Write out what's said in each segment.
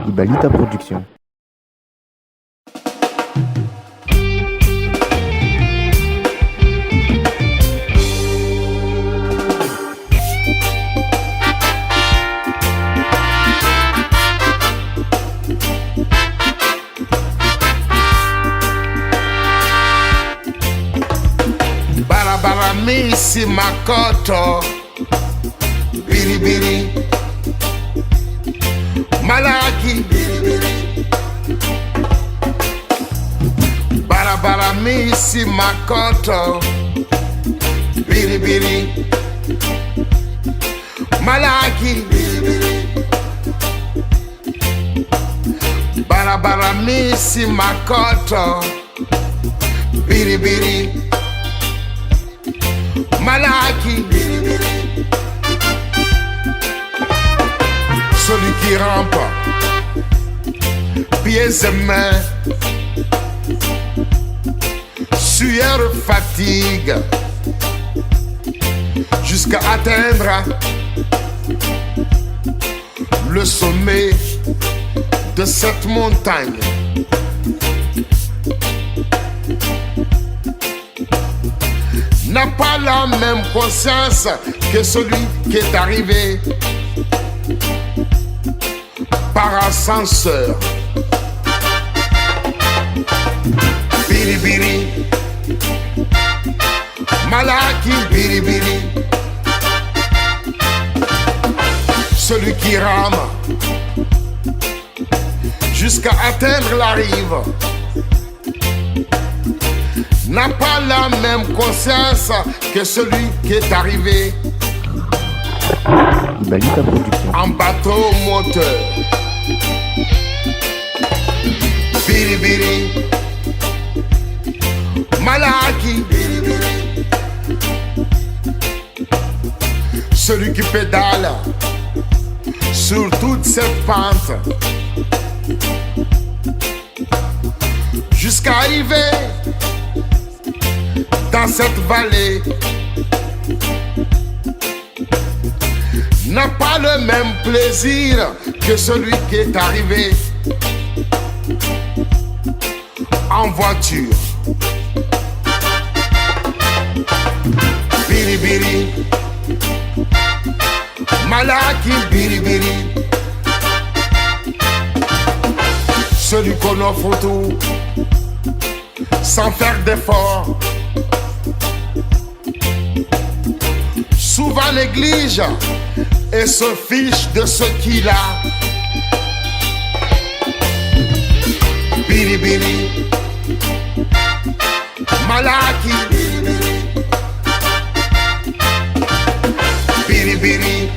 Ibalita Production. Misi Makoto, Biribiri, Malaki, Biribiri, Barabara Misi Makoto, Biribiri, Malaki, Biribiri, Barabara Misi Makoto, Biribiri, Malaki, celui qui rampe, pieds et mains, sueur, fatigue, jusqu'à atteindre le sommet de cette montagne. N'a pas la même conscience que celui qui est arrivé par ascenseur. Biribiri, Malaki, Biribiri, celui qui rame jusqu'à atteindre la rive n'a pas la même conscience que celui qui est arrivé Ibalita Production. en bateau moteur. Biribiri, Malaki, Biribiri, celui qui pédale sur toute cette pente jusqu'à arriver dans cette vallée n'a pas le même plaisir que celui qui est arrivé en voiture. Biribiri, Malaki, Biribiri, celui qu'on offre tout sans faire d'effort, souvent néglige et se fiche de ce qu'il a. Biribiri, Malaki, Biribiri, Biribiri,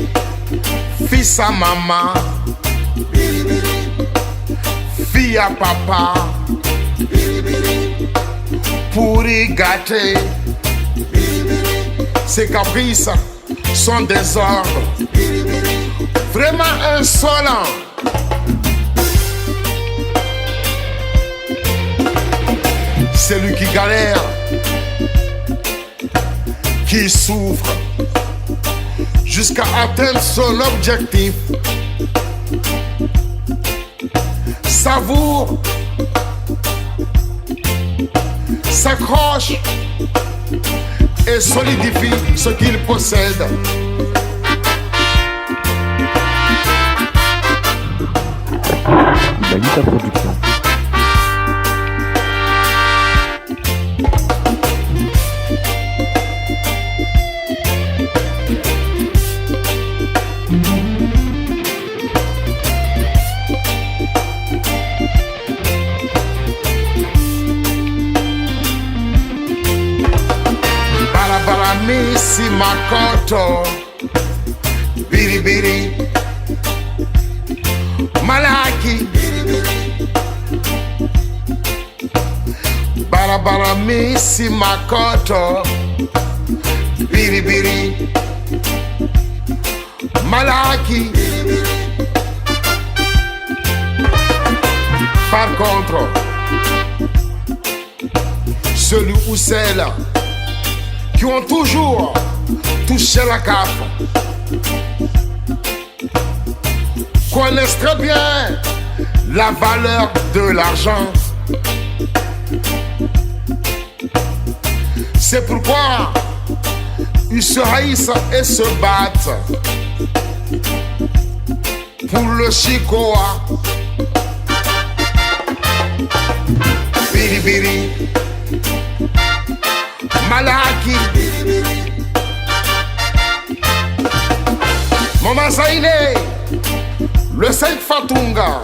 fils à maman, Biribiri, fille à papa, Biribiri, pour y gâter. Ses caprices sont des ordres vraiment insolents. Celui qui galère, qui souffre jusqu'à atteindre son objectif, savoure, s'accroche et solidifie ce qu'il possède. Ibalita Production. Misi Makoto, Biribiri, Malaki, Biribiri, Barabara Misi Makoto, Biribiri, Malaki, Biribiri. Par contre, celui ou celle qui ont toujours touché la cape connaissent très bien la valeur de l'argent. C'est pourquoi ils se haïssent et se battent pour le Chikoa. Biribiri, Malaki, Mama Zaine, le 5 Fatunga,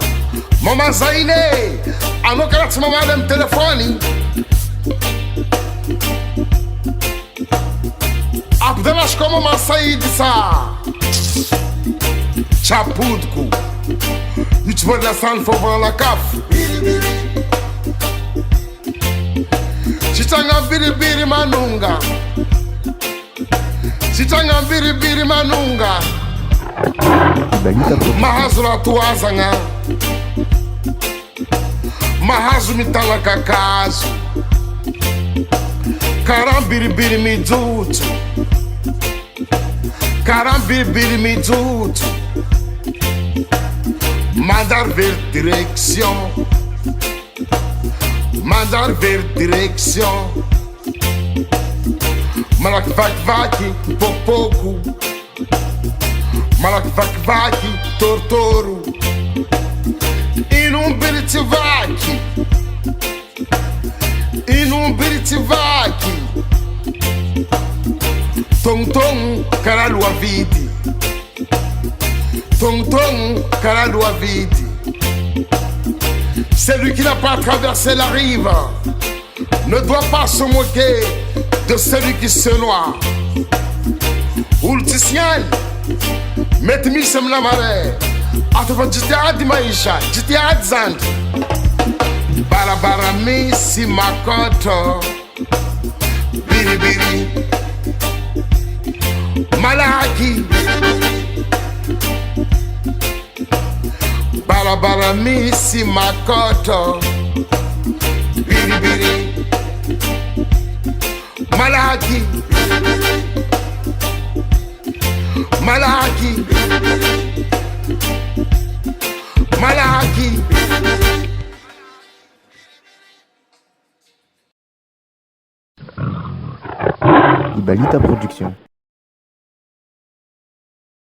Mama Zaine, anokalat mama dem telefoni. Abdelash como Mama Said sa, Chaputku, tu veux de la salle faut voir la caf. Chitanga biribiri manunga, Chitanga biribiri manunga. Ibalita Production. Mahazura tuazanga, Mahazu mitala kakazu, Karam biribiri midutu, Karam biribiri midutu. Mandar vers direction, mandar vers direction. Malak vakvaki popoku, malak vakvaki tortoru. Inum biritivaki, inum biritivaki. Tong tong karalua vidi, tong tong karalua vidi. Celui qui n'a pas traversé la rive ne doit pas se moquer de celui qui se noie. Ultisian, metmi semna mare, atofa jitia di maisha, jitia zanti. Barabara mi si makoto, biribiri, malaki. Barabara mi si makoto, biribiri, malaki, malaki, malaki. Ibalita Production.